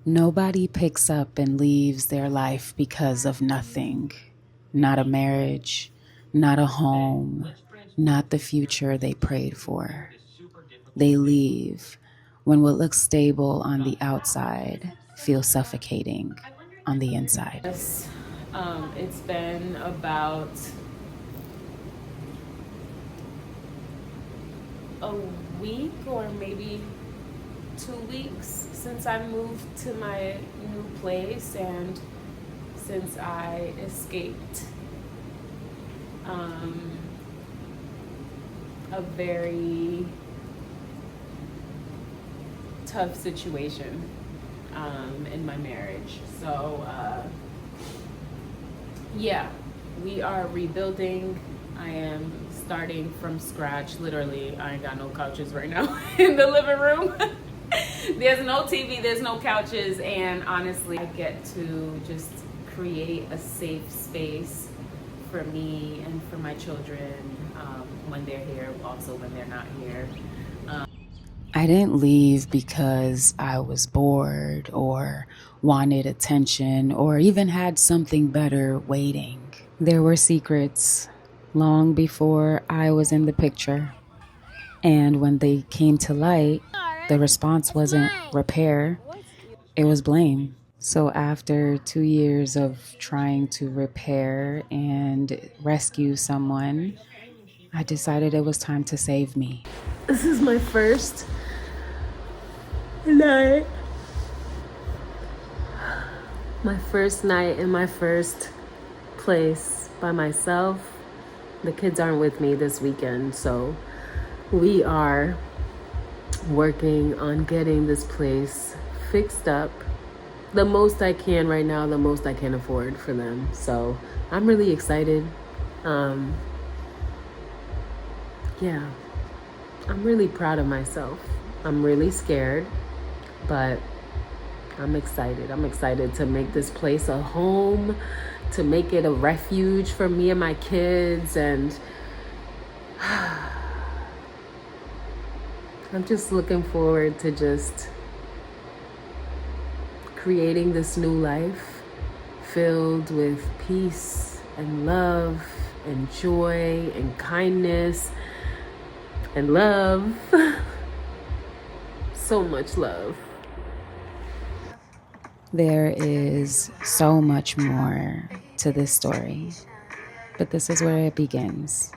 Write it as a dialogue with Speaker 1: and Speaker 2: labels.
Speaker 1: Nobody picks up and leaves their life because of nothing. Not a marriage, not a home, not the future they prayed for. They leave when what looks stable on the outside feels suffocating on the inside.
Speaker 2: Yes, it's been about a week or maybe 2 weeks since I moved to my new place and since I escaped a very tough situation in my marriage. So yeah, we are rebuilding. I am starting from scratch. Literally, I ain't got no couches right now in the living room. There's no TV, there's no couches, and honestly, I get to just create a safe space for me and for my children when they're here, also when they're not here.
Speaker 1: I didn't leave because I was bored or wanted attention or even had something better waiting. There were secrets long before I was in the picture. And when they came to light, the response wasn't repair, it was blame. So after 2 years of trying to repair and rescue someone, I decided it was time to save me.
Speaker 2: This is my first night. My first night in my first place by myself. The kids aren't with me this weekend, so we are working on getting this place fixed up the most I can right now, the most I can afford for them. So I'm really excited. Yeah, I'm really proud of myself. I'm really scared, but I'm excited. I'm excited to make this place a home, to make it a refuge for me and my kids, and I'm just looking forward to just creating this new life filled with peace and love and joy and kindness and love. So much love.
Speaker 1: There is so much more to this story, but this is where it begins.